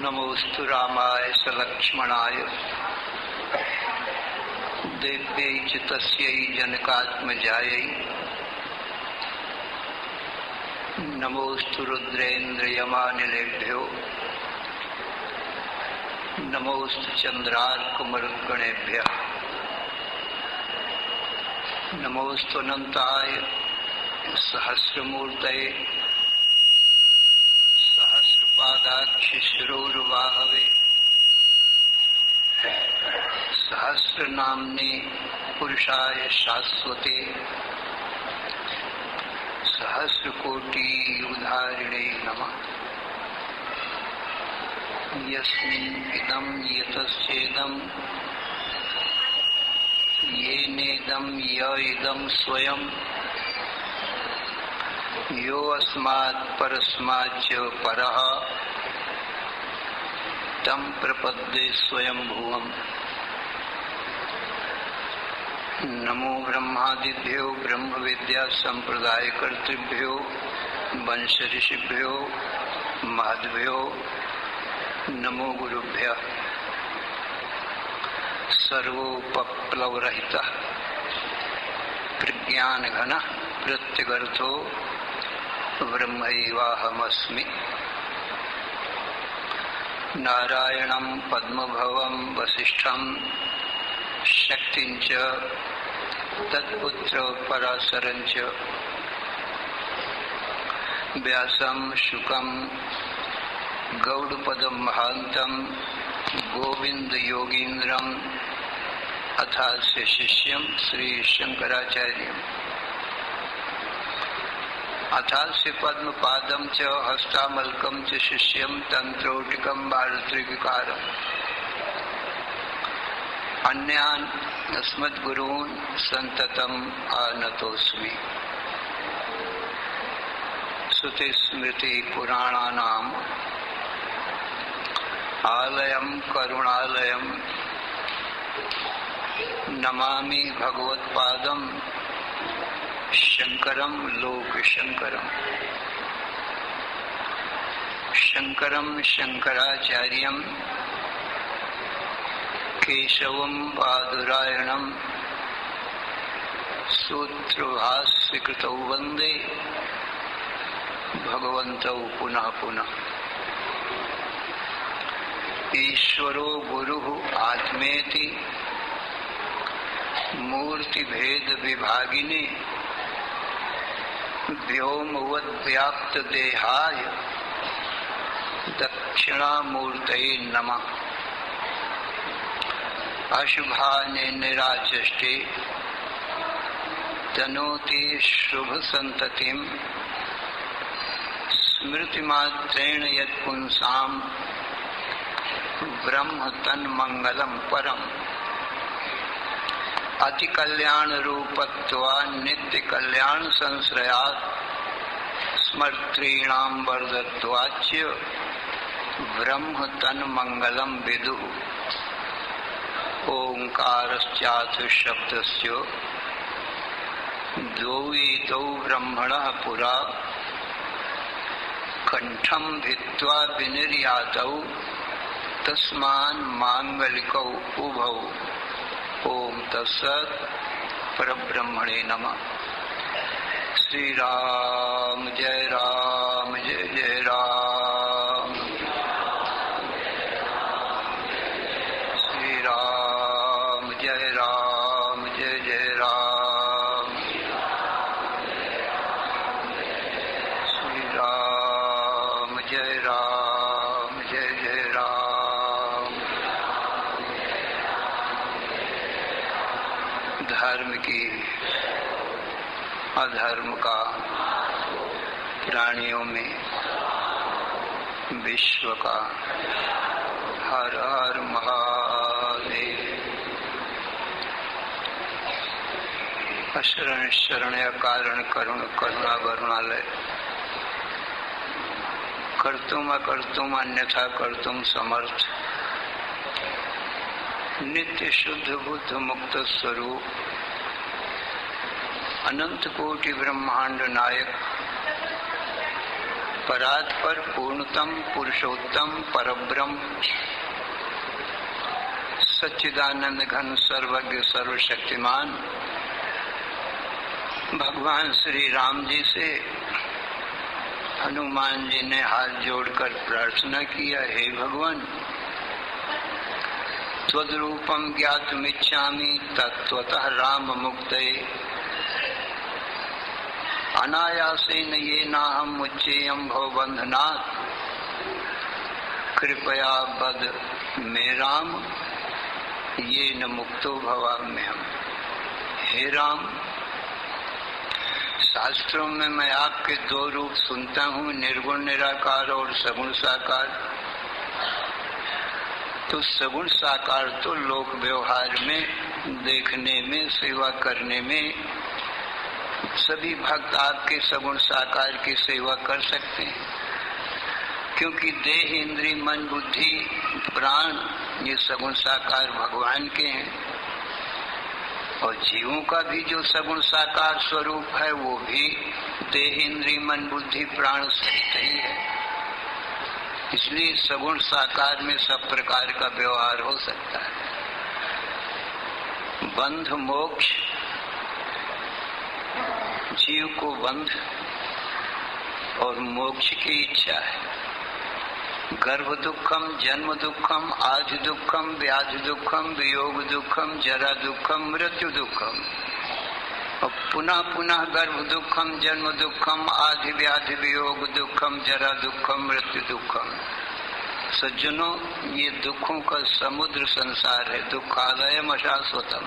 नमोस्तु रामाय सलक्ष्मणाय देव्यै च तस्यै जनकात्मजायै नमोस्तु रुद्रेन्द्रयमानिलेभ्यो नमोस्तु चन्द्रार्कमरुद्गणेभ्यः नमोस्तु अनंताय सहस्रमूर्तये सहस्रपादाक्षिशिरोर्वाहवे सहस्रनाम्ने पुरुषाय शाश्वते सहस्रकोटियुधारिणे नमः। यस्मिन् इदं यतश्चेदं येनेदं य इदं स्वयं यो अस्मात् परस्माच्च परः तं प्रपद्ये स्वयं भुवम्। नमो ब्रह्मादिभ्यो ब्रह्म विद्या संप्रदाय कर्तृभ्यो वंश ऋषिभ्यो महद्भ्यो नमो गुरुभ्यः। सर्वोपप्लवरहितः प्रज्ञानघनः प्रत्यगर्थो ब्रह्मैवाहमस्मि। नारायणं पद्मभवं वसिष्ठं शक्तिं च तत्पुत्र पराशरं च व्यासं शुकं गौडपदं महान्तं गोविंद योगीन्द्रं अथास्य शिष्यं श्री शंकराचार्यम् अथास्य पद्मपादं च हस्तामलकं च शिष्यं तंत्रोटिकं भारतृविकारम् अन्यान् अस्मद्गुरून् सन्ततम् आनतोऽस्मि। श्रुतिस्मृति पुराणानाम् आलयं करुणालयं नमामि भगवत्पादं शंकरं लोकशंकरम्। शंकरं शंकराचार्यं केशवं बादरायणं सूत्रभाष्यकृतौ वन्दे भगवन्तौ पुनः पुनः। ईश्वरो गुरुः आत्मेति मूर्तिभेद विभागिने व्योमवद्व्याप्तदेहाय दक्षिणामूर्तये नमः। अशुभाने निराचष्टे तनोति शुभसन्ततिं स्मृतिमात्रेण यत्पुंसां ब्रह्म तन्मंगलं परम्। अति कल्याण रूपत्वा नित्य कल्याण संश्रयात् स्मर्त्रीणां वर्धत्वाच्च ब्रह्म तन्मंगलं विदुः। ओंकारश्चाथ शब्दस्य द्वौ ब्रह्मणः पुरा कंठं भित्त्वा विनिर्यातौ तस्मान् मांगलिकौ उभौ। ओम तत्सत्। परब्रह्मणे नमः। श्री राम जय जय राम। श्री राम जय जय राम। श्री राम जय जय राम। धर्म की अधर्म का प्राणियों में विश्व का हर हर महादेव। अशरण शरण्य कारण करुण करुणा वरुणालय कर्तुम अकर्तुम अन्यथा कर्तुम समर्थ नित्य शुद्ध बुद्ध मुक्त स्वरूप अनंत कोटि ब्रह्मांड नायक परात पर पूर्णतम पुरुषोत्तम परब्रह्म सच्चिदानंद घन सर्वज्ञ सर्वशक्तिमान भगवान श्री राम जी से हनुमान जी ने हाथ जोड़कर प्रार्थना किया, हे भगवान, त्वद्रूपम ज्ञातुमिच्छामि तत्त्वतः राम मुक्तये अनायासेन येनाहं मुच्येयं भवबन्धनात् कृपया वद मे राम येन मुक्तो भवाम्यहम्। हे राम, शास्त्रों में मैं आपके दो रूप सुनता हूँ, निर्गुण निराकार और सगुण साकार। तो सगुण साकार तो लोक व्यवहार में, देखने में, सेवा करने में सभी भक्त आपके सगुण साकार की सेवा कर सकते हैं, क्योंकि देह, इंद्रिय, मन, बुद्धि, प्राण ये सगुण साकार भगवान के हैं। और जीवों का भी जो सगुण साकार स्वरूप है वो भी देह, इंद्रिय, मन, बुद्धि, प्राण सहित ही है। इसलिए सगुण साकार में सब प्रकार का व्यवहार हो सकता है। बंध मोक्ष, जीव को बंध और मोक्ष की इच्छा है। गर्भ दुखम, जन्म दुखम, आदि दुखम, व्याधि दुखम, वियोग दुखम, जरा दुखम, मृत्यु दुखम। और पुनः पुनः गर्भ दुखम, जन्म दुखम, आदि व्याधि, वियोग दुखम, जरा दुखम, मृत्यु दुखम। सज्जनों, ये दुखों का समुद्र संसार है। दुखालयम अशाश्वतम।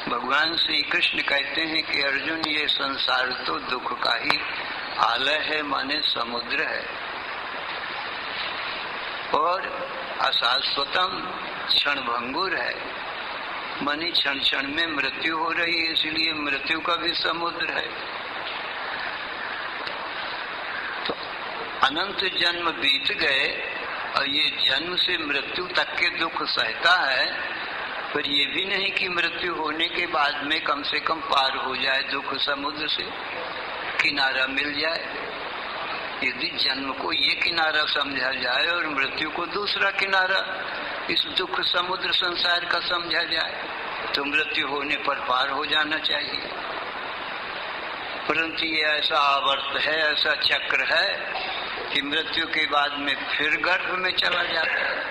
भगवान श्री कृष्ण कहते हैं कि अर्जुन, ये संसार तो दुख का ही आलय है, माने समुद्र है। और अशाश्वतम, क्षणभंगुर है, माने क्षण क्षण में मृत्यु हो रही है, इसलिए मृत्यु का भी समुद्र है। तो अनंत जन्म बीत गए और ये जन्म से मृत्यु तक के दुख सहता है, पर ये भी नहीं कि मृत्यु होने के बाद में कम से कम पार हो जाए दुख समुद्र से, किनारा मिल जाए। यदि जन्म को ये किनारा समझा जाए और मृत्यु को दूसरा किनारा इस दुख समुद्र संसार का समझा जाए, तो मृत्यु होने पर पार हो जाना चाहिए। परंतु ये ऐसा आवर्त है, ऐसा चक्र है कि मृत्यु के बाद में फिर गर्भ में चला जाता है,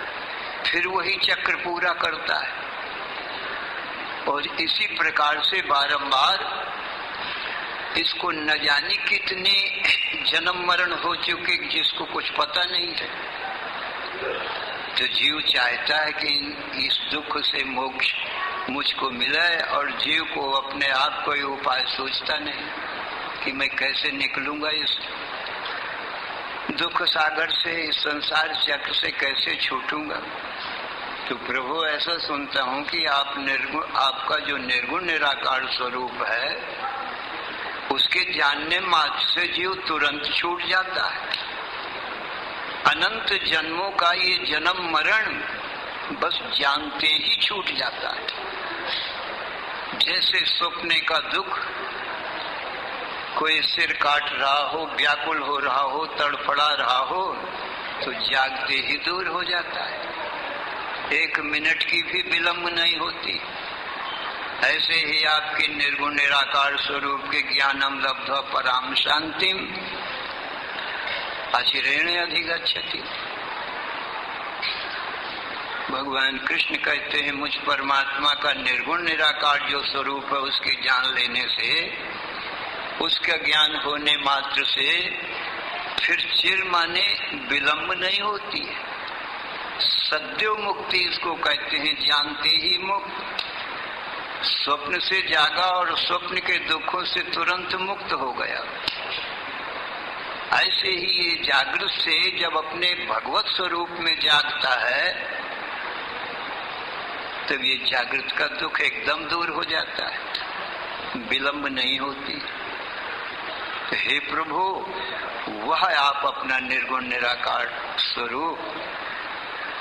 फिर वही चक्र पूरा करता है। और इसी प्रकार से बारंबार इसको न जाने कितने जन्म मरण हो चुके, जिसको कुछ पता नहीं है। तो जीव चाहता है कि इस दुख से मोक्ष मुझको मिले, और जीव को अपने आप कोई उपाय सोचता नहीं कि मैं कैसे निकलूंगा इस दुख सागर से, इस संसार चक्र से कैसे छूटूंगा। तो प्रभु, ऐसा सुनता हूँ कि आप निर्गुण, आपका जो निर्गुण निराकार स्वरूप है उसके जानने मात्र से जीव तुरंत छूट जाता है। अनंत जन्मों का ये जन्म मरण बस जानते ही छूट जाता है। जैसे सपने का दुख, कोई सिर काट रहा हो, व्याकुल हो रहा हो, तड़फड़ा रहा हो, तो जागते ही दूर हो जाता है, एक मिनट की भी विलंब नहीं होती। ऐसे ही आपके निर्गुण निराकार स्वरूप के ज्ञानम लब्ध्वा पराम शांतिम अचिरेण अधिगच्छति। भगवान कृष्ण कहते हैं, मुझ परमात्मा का निर्गुण निराकार जो स्वरूप है उसके जान लेने से, उसका ज्ञान होने मात्र से फिर चिर माने विलंब नहीं होती है। सद्यो मुक्ति इसको कहते हैं, जानते ही मुक्त। स्वप्न से जागा और स्वप्न के दुखों से तुरंत मुक्त हो गया। ऐसे ही ये जागृत से जब अपने भगवत स्वरूप में जागता है, तब ये जागृत का दुख एकदम दूर हो जाता है, विलंब नहीं होती। तो हे प्रभु, वह आप अपना निर्गुण निराकार स्वरूप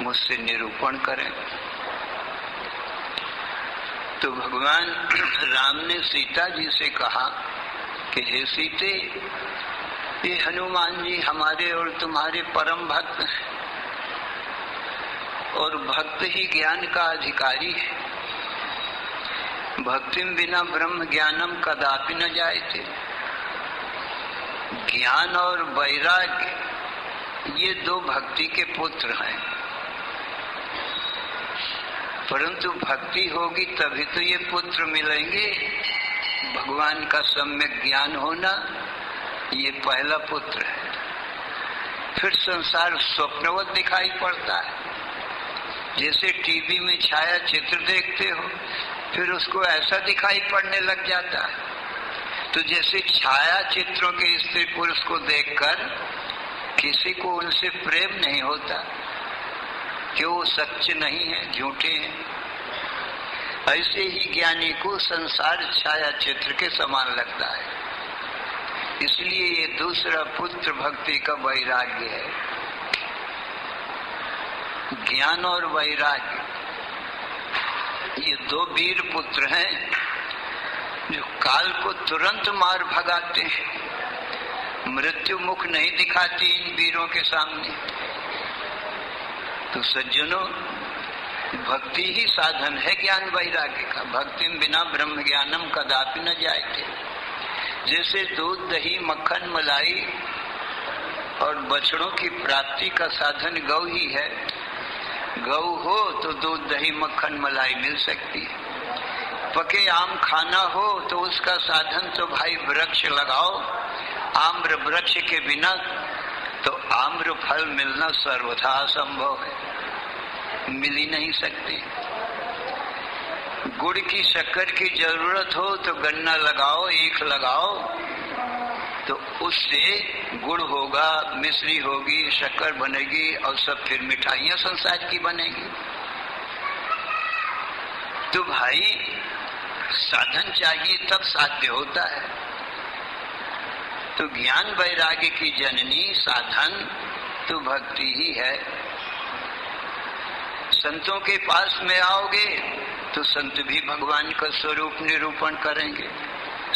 मुझसे निरूपण करें। तो भगवान राम ने सीता जी से कहा कि हे सीते, ये हनुमान जी हमारे और तुम्हारे परम भक्त हैं, और भक्त ही ज्ञान का अधिकारी है। भक्तिम बिना ब्रह्म ज्ञानम कदापि न जायते। ज्ञान और वैराग्य ये दो भक्ति के पुत्र हैं, परंतु भक्ति होगी तभी तो ये पुत्र मिलेंगे। भगवान का सम्यक ज्ञान होना ये पहला पुत्र है। फिर संसार स्वप्नवत दिखाई पड़ता है। जैसे टीवी में छाया चित्र देखते हो, फिर उसको ऐसा दिखाई पड़ने लग जाता है। तो जैसे छाया चित्रों के स्त्री पुरुष को देखकर किसी को उनसे प्रेम नहीं होता कि वो सच्चे नहीं है, झूठे हैं, ऐसे ही ज्ञानी को संसार छाया चित्र के समान लगता है। इसलिए ये दूसरा पुत्र भक्ति का वैराग्य है। ज्ञान और वैराग्य ये दो वीर पुत्र हैं जो काल को तुरंत मार भगाते हैं। मृत्यु मुख नहीं दिखाती इन वीरों के सामने। तो सज्जनों, भक्ति ही साधन है ज्ञान वैराग्य का। भक्ति बिना ब्रह्म ज्ञानम कदापि न जायते। जैसे दूध दही मक्खन मलाई और बछड़ों की प्राप्ति का साधन गौ ही है। गौ हो तो दूध दही मक्खन मलाई मिल सकती है। पके आम खाना हो तो उसका साधन तो भाई वृक्ष लगाओ। आम्र वृक्ष के बिना तो आम्र फल मिलना सर्वथा असंभव है, मिल ही नहीं सकती। गुड़ की शक्कर की जरूरत हो तो गन्ना लगाओ, ईख लगाओ, तो उससे गुड़ होगा, मिश्री होगी, शक्कर बनेगी और सब फिर मिठाइयां संसार की बनेगी। तो भाई साधन चाहिए तब साध्य होता है। तो ज्ञान वैराग्य की जननी साधन तो भक्ति ही है। संतों के पास में आओगे तो संत भी भगवान का स्वरूप निरूपण करेंगे।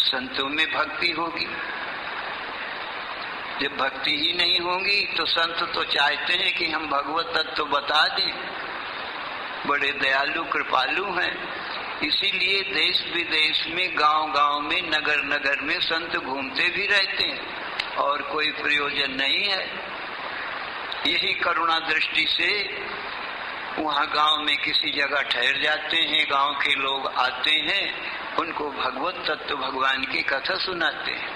संतों में भक्ति होगी। जब भक्ति ही नहीं होगी तो संत तो चाहते हैं कि हम भगवत तत्व बता दें, बड़े दयालु कृपालु हैं। इसीलिए देश विदेश में, गांव गांव में, नगर नगर में संत घूमते भी रहते हैं और कोई प्रयोजन नहीं है। यही करुणा दृष्टि से वहाँ गांव में किसी जगह ठहर जाते हैं, गांव के लोग आते हैं, उनको भगवत तत्व भगवान की कथा सुनाते हैं।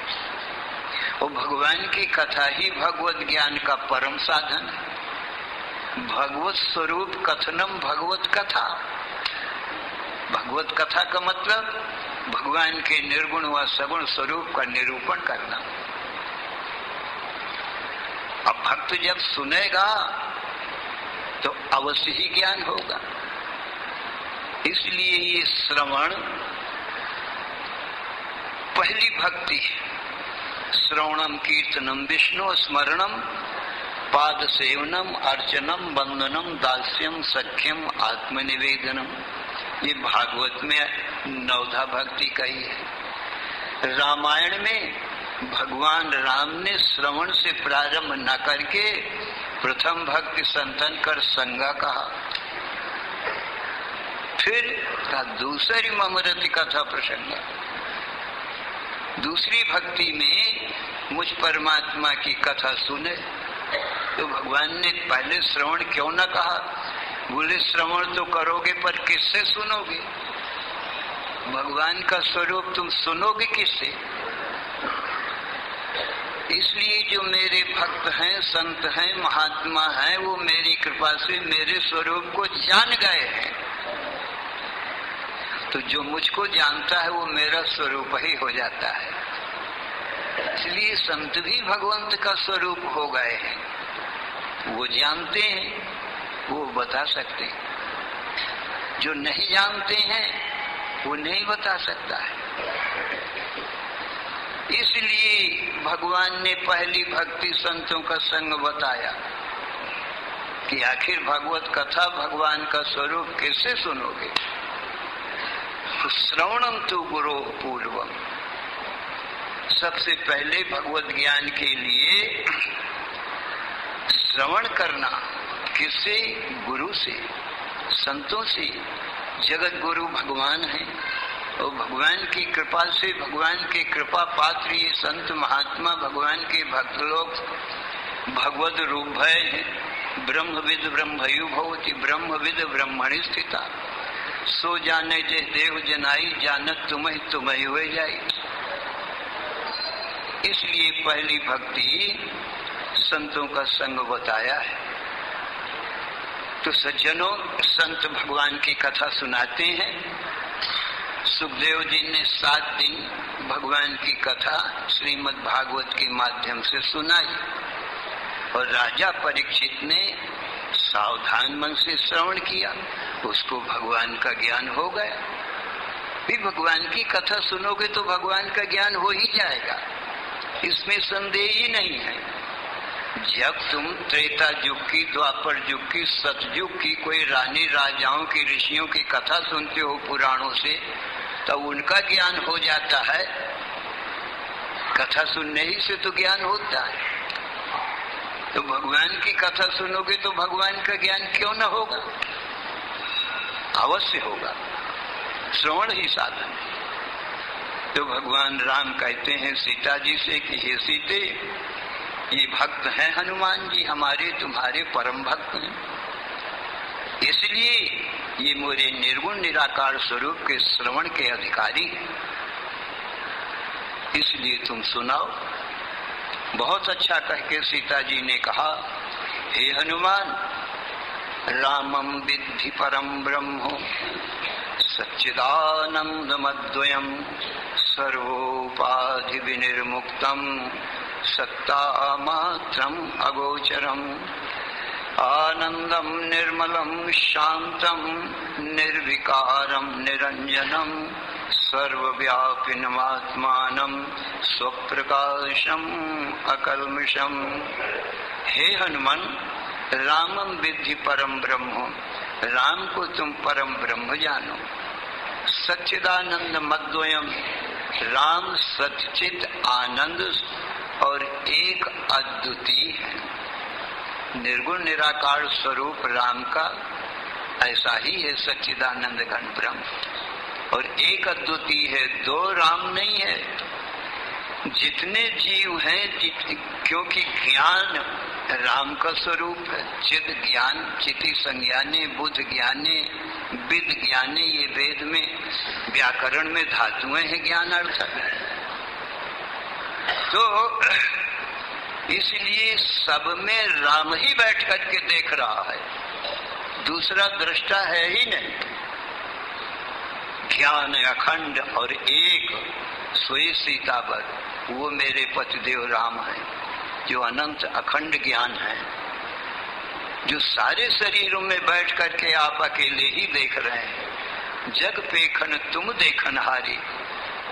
वो भगवान की कथा ही भगवत ज्ञान का परम साधन है। भगवत स्वरूप कथनम भगवत कथा। भगवत कथा का मतलब भगवान के निर्गुण व सगुण स्वरूप का निरूपण करना। अब भक्त जब सुनेगा तो अवश्य ही ज्ञान होगा। इसलिए ये श्रवण पहली भक्ति है। श्रवणम कीर्तनम विष्णु स्मरणम पाद सेवनम अर्चनम वंदनम दास्यम सख्यम आत्मनिवेदनम। ये भागवत में नवधा भक्ति कही है। रामायण में भगवान राम ने श्रवण से प्रारंभ न करके प्रथम भक्ति संतन कर संगा कहा। फिर का दूसरी ममरति कथा प्रसंग। दूसरी भक्ति में मुझ परमात्मा की कथा सुने। तो भगवान ने पहले श्रवण क्यों न कहा? बोले श्रवण तो करोगे पर किससे सुनोगे? भगवान का स्वरूप तुम सुनोगे किससे? इसलिए जो मेरे भक्त हैं, संत हैं, महात्मा हैं, वो मेरी कृपा से मेरे स्वरूप को जान गए हैं। तो जो मुझको जानता है वो मेरा स्वरूप ही हो जाता है। इसलिए संत भी भगवंत का स्वरूप हो गए हैं। वो जानते हैं, वो बता सकते हैं। जो नहीं जानते हैं वो नहीं बता सकता है। इसलिए भगवान ने पहली भक्ति संतों का संग बताया कि आखिर भगवत कथा भगवान का स्वरूप कैसे सुनोगे? तो श्रवणम तु गुरो पूर्वम। सबसे पहले भगवत ज्ञान के लिए श्रवण करना किससे? गुरु से, संतों से। जगत गुरु भगवान है और भगवान की कृपा से, भगवान के कृपा पात्र ये संत महात्मा भगवान के भक्त लोग भगवद रूप है। ब्रह्मविद ब्रह्मयु भवति, ब्रह्मविद ब्रह्मणि स्थिता। सो जाने जे देव जनाई, जानत तुम्हें हुए जाई। इसलिए पहली भक्ति संतों का संग बताया है। तो सज्जनों, संत भगवान की कथा सुनाते हैं। सुखदेव जी ने 7 दिन भगवान की कथा श्रीमद् भागवत के माध्यम से सुनाई और राजा परीक्षित ने सावधान मन से श्रवण किया, उसको भगवान का ज्ञान हो गया। भी भगवान की कथा सुनोगे तो भगवान का ज्ञान हो ही जाएगा, इसमें संदेह ही नहीं है। जब तुम त्रेता युग की, द्वापर युग की, सतयुग की कोई रानी राजाओं की, ऋषियों की कथा सुनते हो पुराणों से, तो उनका ज्ञान हो जाता है। कथा सुनने ही से तो ज्ञान होता है। तो भगवान की कथा सुनोगे तो भगवान का ज्ञान क्यों न होगा? अवश्य होगा। श्रवण ही साधन है। तो भगवान राम कहते हैं सीता जी से कि हे सीते, ये भक्त हैं हनुमान जी हमारे, तुम्हारे परम भक्त हैं, इसलिए ये मेरे निर्गुण निराकार स्वरूप के श्रवण के अधिकारी हैं, इसलिए तुम सुनाओ। बहुत अच्छा कह के सीता जी ने कहा, हे हनुमान, रामं विद्धि परम ब्रह्म सच्चिदानंदमद्वयम् सर्वोपाधि विनिर्मुक्तम् सत्तामात्रम् अगोचरम् आनंदम निर्मलम शांतम निर्विकारम निरंजनम सर्वव्यापिनमात्मानं स्वप्रकाशम अकल्मषम। हे हनुमान, रामं विद्धि परम ब्रह्म, राम को तुम परम ब्रह्म जानो। सच्चिदानंद मद्वयम, राम सच्चित आनंद और एक अद्वितीय है। निर्गुण निराकार स्वरूप राम का ऐसा ही है सच्चिदानंद घन ब्रह्म, और एक अद्वितीय है, दो राम नहीं है। जितने जीव हैं, क्योंकि ज्ञान राम का स्वरूप है, चिद ज्ञान, चिति संज्ञाने, बुद्ध ज्ञाने, विद ज्ञाने, ये वेद में व्याकरण में धातुएं हैं ज्ञान अर्थ है। तो इसलिए सब में राम ही बैठ करके देख रहा है, दूसरा दृष्टा है ही नहीं। ज्ञान अखंड और एक सोई सीतावर, वो मेरे पतिदेव राम है, जो अनंत अखंड ज्ञान है, जो सारे शरीरों में बैठ करके आप अकेले ही देख रहे हैं। जग पेखन तुम देखन हारी,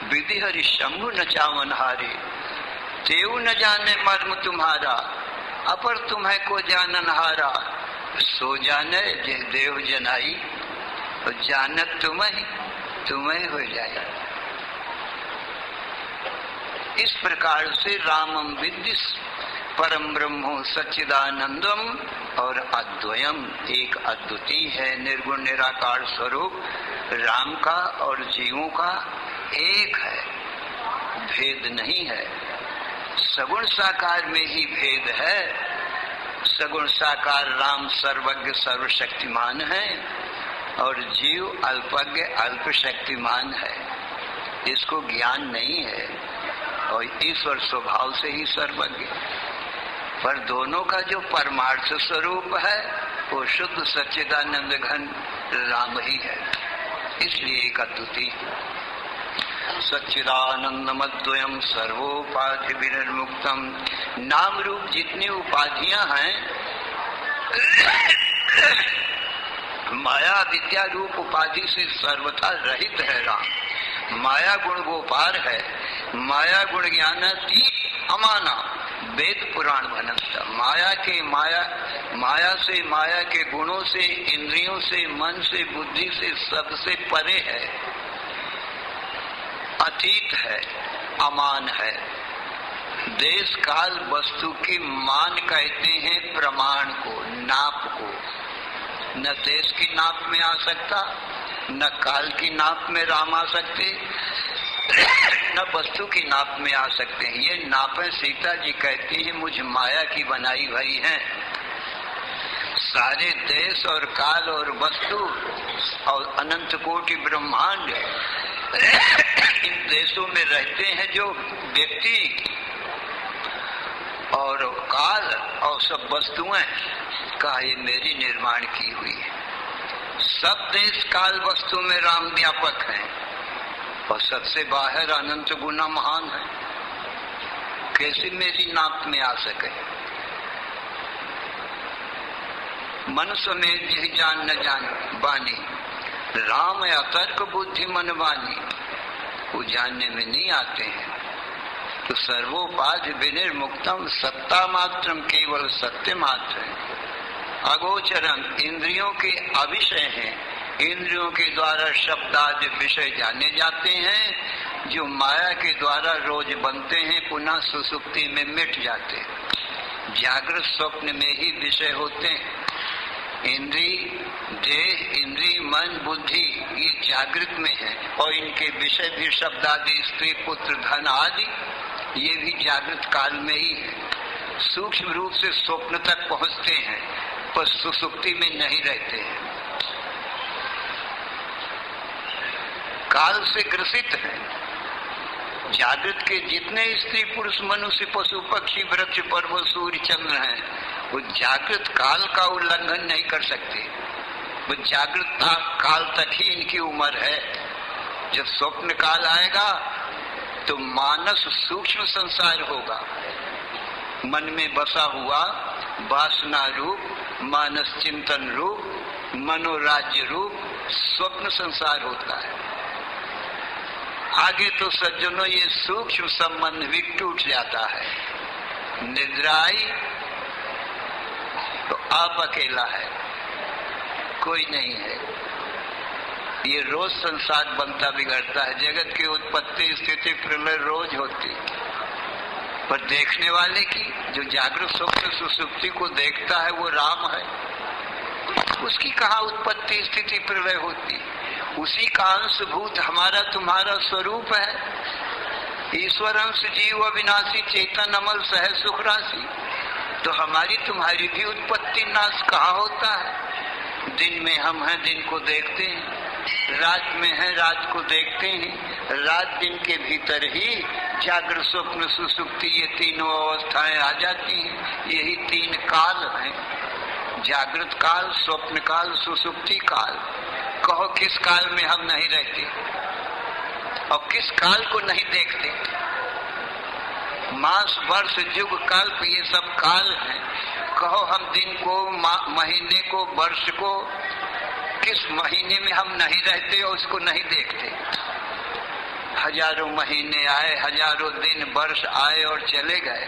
विधि हरि शंभु नचावन हारी, तेऊ न जाने मर्म तुम्हारा, अपर तुम्हें को जानन हारा। सो जाने जे देव जनाई, और जानत तुम्हें हो जाए। इस प्रकार से रामम विद्धि परम ब्रह्मो सच्चिदानंदम और अद्वयम, एक अद्वितीय है निर्गुण निराकार स्वरूप राम का और जीवों का एक है, भेद नहीं है। सगुण साकार में ही भेद है। सगुण साकार राम सर्वज्ञ सर्वशक्तिमान है और जीव अल्पज्ञ अल्प शक्तिमान है, इसको ज्ञान नहीं है, और ईश्वर स्वभाव से ही सर्वज्ञ। पर दोनों का जो परमार्थ स्वरूप है वो शुद्ध सच्चिदानंद घन राम ही है, इसलिए एक अद्वितीय। सच्चिदानंदमद्वयम् सर्वोपाधि विनिर्मुक्तम, नाम रूप जितनी उपाधियां हैं, माया विद्या रूप उपाधि से सर्वथा रहित है राम। माया गुण गोपार है, माया गुण ज्ञानातीत अमाना, वेद पुराण बनता। माया से, माया के गुणों से, इंद्रियों से, मन से, बुद्धि से, सबसे परे है। अतीत है, अमान है। देश काल वस्तु की मान कहते हैं प्रमाण को, नाप को। न देश की नाप में आ सकता, न काल की नाप में राम आ सकते, न वस्तु की नाप में आ सकते हैं। ये नापें सीता जी कहती हैं मुझ माया की बनाई हुई हैं। सारे देश और काल और वस्तु और अनंत कोटि ब्रह्मांड इन देशों में रहते हैं जो व्यक्ति और काल और सब वस्तुएं का ये मेरी निर्माण की हुई है। सब देश काल वस्तु में राम व्यापक हैं और सबसे बाहर अनंत गुना महान है। कैसे मेरी नाप में आ सके? मनुष्य में जिह जान न जान बानी, राम अतर्क बुद्धि मन बानी। वो जानने में नहीं आते हैं। तो सर्वोपाधि विनिर्मुक्तम सत्ता मात्रम, केवल सत्य मात्र है। अगोचरम, इंद्रियों के अविषय हैं। इंद्रियों के द्वारा शब्द आदि विषय जाने जाते हैं, जो माया के द्वारा रोज बनते हैं, पुनः सुसुप्ति में मिट जाते हैं। जागृत स्वप्न में ही विषय होते हैं। इंद्री, देह, इंद्री, मन, बुद्धि ये जागृत में है और इनके विषय भी शब्द आदि, स्त्री, पुत्र, धन आदि ये भी जागृत काल में ही है। सूक्ष्म रूप से स्वप्न तक पहुंचते हैं पर सुसुप्ति में नहीं रहते हैं। काल से ग्रसित है। जागृत के जितने स्त्री पुरुष मनुष्य पशु पक्षी वृक्ष पर्वत सूर्य चंद्र हैं, वो जागृत काल का उल्लंघन नहीं कर सकते। वो जागृत काल तक ही इनकी उम्र है। जब स्वप्न काल आएगा तो मानस सूक्ष्म संसार होगा। मन में बसा हुआ वासना रूप, मानस चिंतन रूप, मनोराज्य रूप स्वप्न संसार होता है। आगे तो सज्जनों ये सूक्ष्म संबंध भी टूट जाता है। निद्रा आई तो आप अकेला है, कोई नहीं है। ये रोज संसार बनता बिगड़ता है। जगत की उत्पत्ति स्थिति प्रलय रोज होती, पर देखने वाले की जो जागृत स्वप्न सुसुप्ति को देखता है वो राम है। उसकी कहाँ उत्पत्ति स्थिति प्रलय होती? उसी का अंशभूत हमारा तुम्हारा स्वरूप है। ईश्वर अंश जीव अविनाशी चेतन अमल सहज सुख राशि। तो हमारी तुम्हारी भी उत्पत्ति नाश कहाँ होता है? दिन में हम हैं, दिन को देखते हैं। रात में है, रात को देखते हैं। रात दिन के भीतर ही जागृत स्वप्न सुसुप्ति ये तीनों अवस्थाएं आ जाती हैं। यही तीन काल हैं, जागृत काल, स्वप्न काल, सुसुप्ति काल। कहो किस काल में हम नहीं रहते और किस काल को नहीं देखते? मास वर्ष युग कल्प ये सब काल हैं। कहो हम दिन को, महीने को, वर्ष को, किस महीने में हम नहीं रहते और उसको नहीं देखते? हजारों महीने आए, हजारों दिन वर्ष आए और चले गए,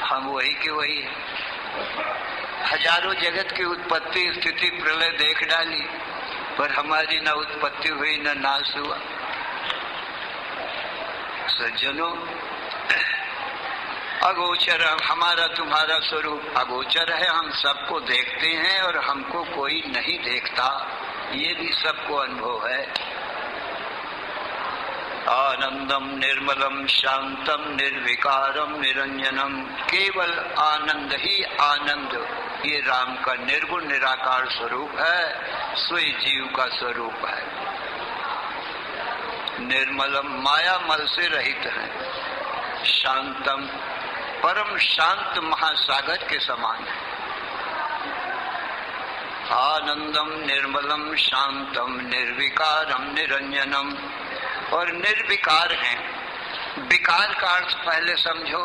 हम वही के वही हैं। हजारों जगत की उत्पत्ति स्थिति प्रलय देख डाली, पर हमारी न उत्पत्ति हुई न नाश हुआ। सज्जनों, अगोचर हमारा तुम्हारा स्वरूप अगोचर है। हम सबको देखते हैं और हमको कोई नहीं देखता, ये भी सबको अनुभव है। आनंदम निर्मलम शांतम निर्विकारम निरंजनम, केवल आनंद ही आनंद ये राम का निर्गुण निराकार स्वरूप है, स्वयं जीव का स्वरूप है। निर्मलम माया मल से रहित है, शांतम परम शांत महासागर के समान है। आनंदम निर्मलम शांतम निर्विकारम निरंजनम, और निर्विकार है। विकार का अर्थ पहले समझो।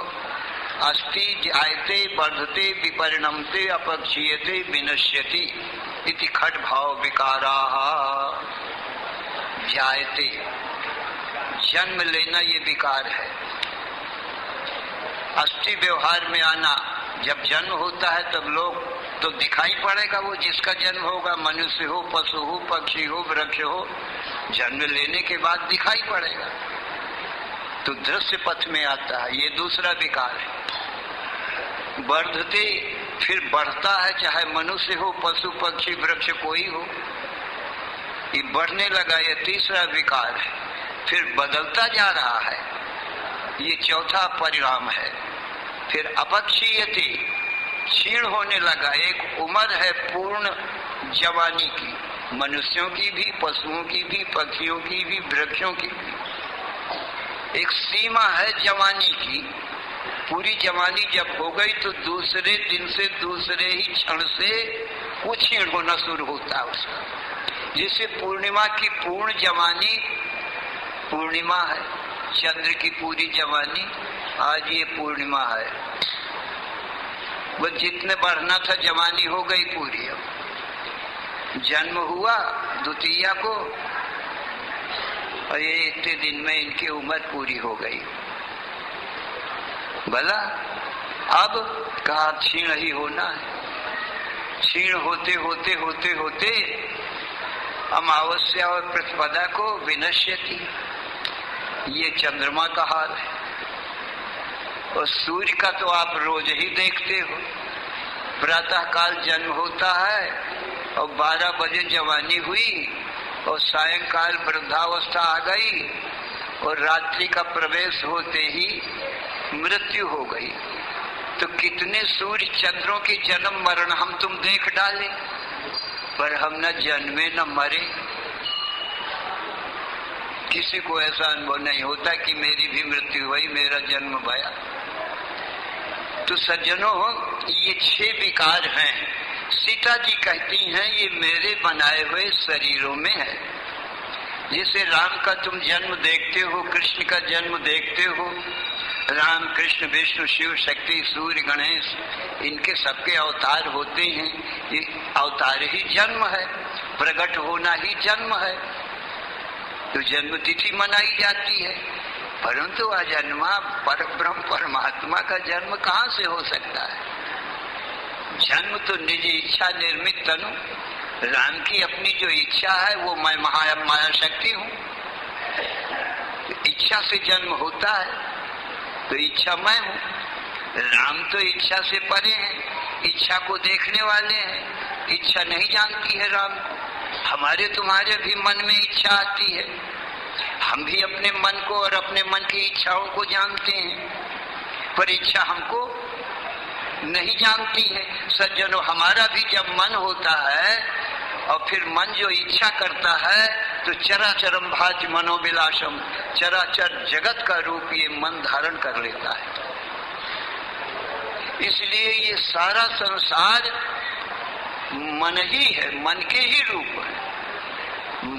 अस्ति जायते वर्धते विपरिणमते अपक्षीयते विनश्यति इति खट भाव विकाराः। जायते जन्म लेना ये विकार है। अस्थि व्यवहार में आना, जब जन्म होता है तब लोग तो दिखाई पड़ेगा। वो जिसका जन्म होगा, मनुष्य हो, पशु हो, पक्षी हो, वृक्ष हो, जन्म लेने के बाद दिखाई पड़ेगा। तो दृश्य पथ में आता है। ये दूसरा विकार है। वर्धते फिर बढ़ता है, चाहे मनुष्य हो, पशु पक्षी वृक्ष कोई हो, ये बढ़ने लगा, ये तीसरा विकार है। फिर बदलता जा रहा है, ये चौथा परिणाम है। फिर अपक्षीयते, क्षीण होने लगा। एक उम्र है पूर्ण जवानी की, मनुष्यों की भी, पशुओं की भी, पक्षियों की भी, वृक्षों की भी। एक सीमा है जवानी की। पूरी जवानी जब हो गई तो दूसरे दिन से, दूसरे ही क्षण से वो क्षीण होना शुरू होता है उसका। जिससे पूर्णिमा की पूर्ण जवानी, पूर्णिमा है चंद्र की पूरी जवानी, आज ये पूर्णिमा है, वो जितने बढ़ना था जवानी हो गई पूरी। अब जन्म हुआ द्वितीया को और ये इतने दिन में इनकी उम्र पूरी हो गई। भला अब कहा क्षीण ही होना है। क्षीण होते होते होते होते अमावस्या और प्रतिपदा को विनश्यति, ये चंद्रमा का हाल है। और सूर्य का तो आप रोज ही देखते हो। प्रातः काल जन्म होता है और 12 बजे जवानी हुई और सायंकाल वृद्धावस्था आ गई और रात्रि का प्रवेश होते ही मृत्यु हो गई। तो कितने सूर्य चंद्रों के जन्म मरण हम तुम देख डाले, पर हम न जन्मे न मरे। किसी को ऐसा अनुभव नहीं होता कि मेरी भी मृत्यु हुई, मेरा जन्म भया। तो सज्जनों, ये 6 विकार हैं। सीता जी कहती हैं ये मेरे बनाए हुए शरीरों में है। जैसे राम का तुम जन्म देखते हो, कृष्ण का जन्म देखते हो, राम कृष्ण विष्णु शिव शक्ति सूर्य गणेश, इनके सबके अवतार होते हैं। ये अवतार ही जन्म है, प्रकट होना ही जन्म है। तो जन्म तिथि मनाई जाती है, परंतु अजन्मा परब्रह्म परमात्मा का जन्म कहाँ से हो सकता है? जन्म तो निज इच्छा निर्मित तनु, राम की अपनी जो इच्छा है वो मैं माया शक्ति हूँ। इच्छा से जन्म होता है, तो इच्छा मैं हूँ। राम तो इच्छा से परे हैं, इच्छा को देखने वाले हैं। इच्छा नहीं जानती है राम को। हमारे तुम्हारे भी मन में इच्छा आती है, हम भी अपने मन को और अपने मन की इच्छाओं को जानते हैं, पर इच्छा हमको नहीं जानती है। सज्जनों, हमारा भी जब मन होता है और फिर मन जो इच्छा करता है तो चराचरम भाति मनोविलासम, चराचर जगत का रूप ये मन धारण कर लेता है। इसलिए ये सारा संसार मन ही है, मन के ही रूप है।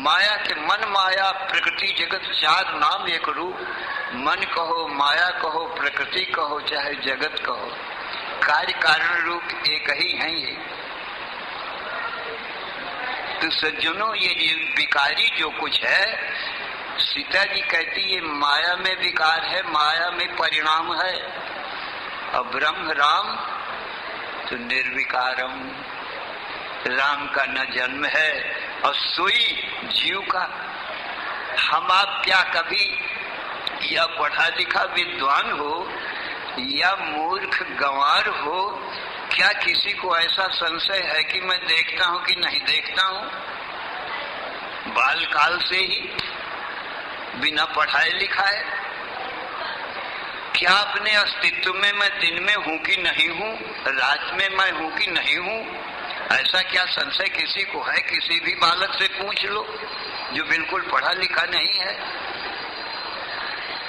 माया के मन माया प्रकृति जगत 4 नाम एक रूप। मन कहो, माया कहो, प्रकृति कहो, चाहे जगत कहो, कार्य कारण रूप एक ही है ये। तो सज्जनों, ये विकारी जो कुछ है, सीता जी कहती ये माया में विकार है, माया में परिणाम है। और ब्रह्म राम तो निर्विकारम, राम का न जन्म है और सोई जीव का। हम आप क्या कभी या पढ़ा लिखा विद्वान हो या मूर्ख गंवार हो, क्या किसी को ऐसा संशय है कि मैं देखता हूं कि नहीं देखता हूं? बाल काल से ही बिना पढ़ाए लिखाए, क्या अपने अस्तित्व में मैं दिन में हूं कि नहीं हूं, रात में मैं हूं कि नहीं हूं? ऐसा क्या संशय किसी को है? किसी भी बालक से पूछ लो जो बिल्कुल पढ़ा लिखा नहीं है।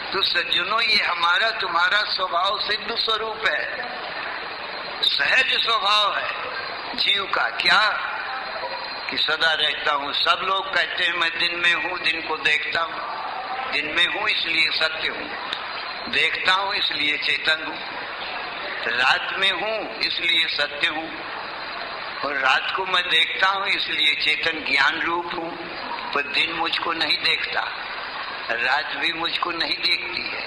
तो सज्जनों, ये हमारा तुम्हारा स्वभाव सिद्ध स्वरूप है, सहज स्वभाव है जीव का। क्या कि सदा रहता हूँ। सब लोग कहते हैं मैं दिन में हूँ, दिन को देखता हूँ, दिन में हूँ इसलिए सत्य हूँ, देखता हूँ इसलिए चेतन हूँ, रात में हूँ इसलिए सत्य हूँ, और रात को मैं देखता हूँ इसलिए चेतन ज्ञान रूप हूँ। पर दिन मुझको नहीं देखता, रात भी मुझको नहीं देखती है,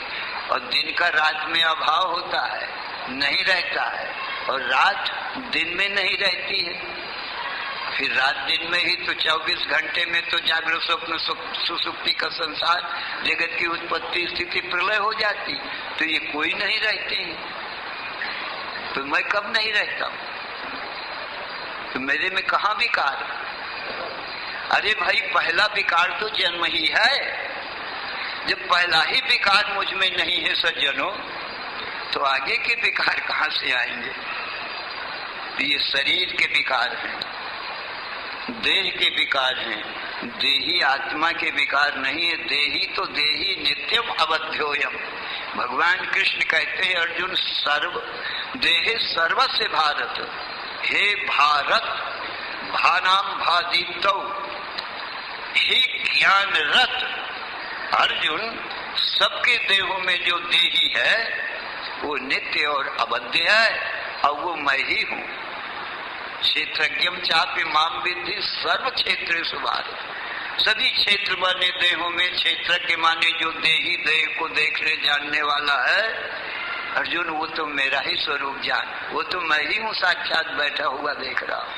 और दिन का रात में अभाव होता है, नहीं रहता है, और रात दिन में नहीं रहती है। फिर रात दिन में ही तो 24 घंटे में तो जागृत स्वप्न सुसुप्ति का संसार जगत की उत्पत्ति स्थिति प्रलय हो जाती, तो ये कोई नहीं रहते हैं। तो मैं कब नहीं रहता हूं? तो मेरे में कहाँ विकार? अरे भाई, पहला विकार तो जन्म ही है। जब पहला ही विकार मुझ में नहीं है सज्जनों, तो आगे के विकार कहाँ से आएंगे? तो ये शरीर के विकार हैं, देह के विकार हैं, देही आत्मा के विकार नहीं है। देही तो देही नित्यम अवध्योयम। भगवान कृष्ण कहते हैं अर्जुन, सर्व देहे सर्वस्य भारत। हे भारत, भानाम भादितौ, हे ज्ञान रत अर्जुन, सबके देहों में जो देही है वो नित्य और अवध्य है, और वो मैं ही हूँ। क्षेत्रज्ञम चापि माम विद्धि सर्व क्षेत्रेषु भारत। सभी क्षेत्र वाले देहों में क्षेत्रज्ञ माने जो देही देह को देखने जानने वाला है, अर्जुन वो तो मेरा ही स्वरूप जान, वो तो मैं ही हूँ, साक्षात बैठा हुआ देख रहा हूँ।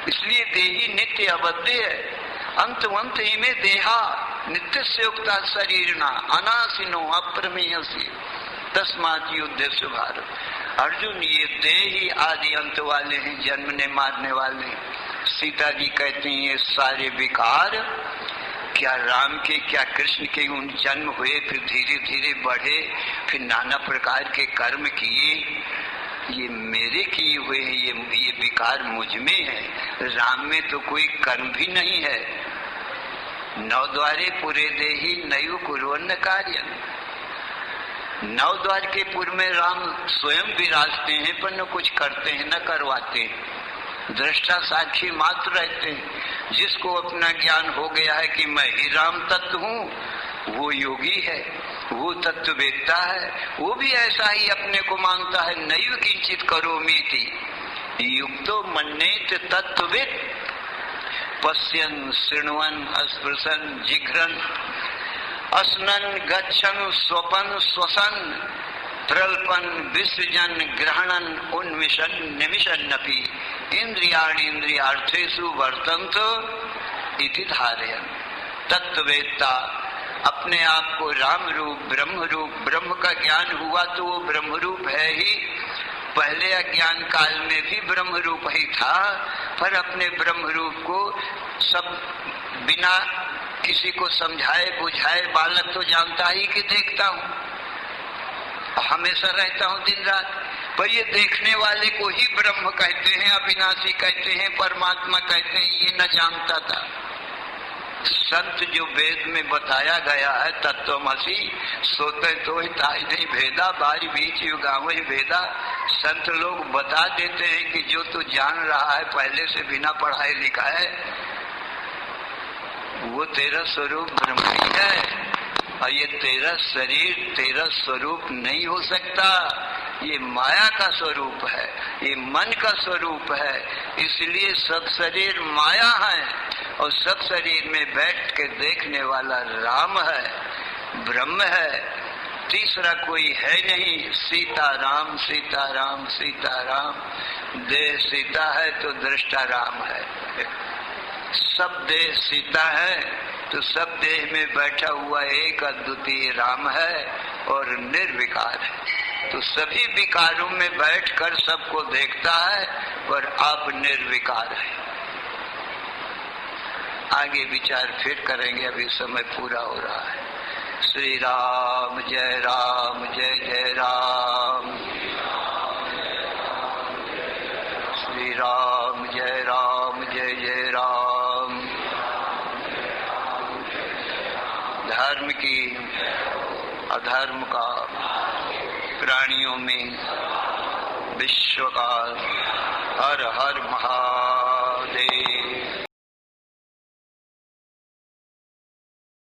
इसलिए देही नित्य अवध्य है। अंत ही में देहा नित्य से उक्ता शरीर ना अनासिनो अप्रमेयसी तस्मात् युद्धेषु भारत। अर्जुन, ये देही आदि अंत वाले हैं, जन्मने मारने वाले। सीता जी कहती हैं ये सारे विकार क्या राम के क्या कृष्ण के उन जन्म हुए, फिर धीरे धीरे बढ़े, फिर नाना प्रकार के कर्म किए, ये मेरे किए हुए हैं। ये विकार मुझ में है। राम में तो कोई कर्म भी नहीं है। नौ द्वारे पूरे देही नयु कुर्वन्न कार्य। नौ द्वार के पुर में राम स्वयं विराजते हैं, पर न कुछ करते हैं न करवाते हैं। दृष्टा साक्षी मात्र रहते हैं। जिसको अपना ज्ञान हो गया है कि मैं ही राम तत्व हूँ, वो योगी है, वो तत्ववेत्ता है। वो भी ऐसा ही अपने को मानता है। नैव किंचित करोमीति युक्तो मन्येत तत्ववित् पश्यन् शृण्वन् स्पृशन् जिघ्रन् असनन गच्छन स्वपन श्वसन प्रल्पन विसृजन ग्रहणन उन्मिशन निमिषन्नपि इंद्रियार्थेषु वर्तन्त इति धारयन्। तत्ववेत्ता अपने आप को राम रूप ब्रह्म का ज्ञान हुआ तो वो ब्रह्म रूप है ही। पहले अज्ञान काल में भी ब्रह्म रूप ही था, पर अपने ब्रह्म रूप को सब बिना किसी को समझाए बुझाए, बालक तो जानता ही कि देखता हूँ, हमेशा रहता हूँ दिन रात। पर ये देखने वाले को ही ब्रह्म कहते हैं, अविनाशी कहते हैं, परमात्मा कहते हैं, ये न जानता था। संत जो वेद में बताया गया है तत्वमसि सोते तो ताई नहीं भेदा बारी बीच युगाव ही भेदा। संत लोग बता देते हैं कि जो तू जान रहा है पहले से बिना पढ़ाए लिखा है, वो तेरा स्वरूप ब्रह्म ही है। और ये तेरा शरीर तेरा स्वरूप नहीं हो सकता। ये माया का स्वरूप है, ये मन का स्वरूप है। इसलिए सब शरीर माया है और सब शरीर में बैठ के देखने वाला राम है, ब्रह्म है। तीसरा कोई है नहीं। सीताराम सीताराम सीताराम। देह सीता है तो दृष्टा राम है। सब देह सीता है तो सब देह में बैठा हुआ एक अद्वितीय राम है और निर्विकार है। तो सभी विकारों में बैठकर सबको देखता है, पर आप निर्विकार है। आगे विचार फिर करेंगे, अभी समय पूरा हो रहा है। श्री राम जय जय राम। श्री राम जय जय राम। धर्म की अधर्म का प्राणियों में विश्व का हर हर महा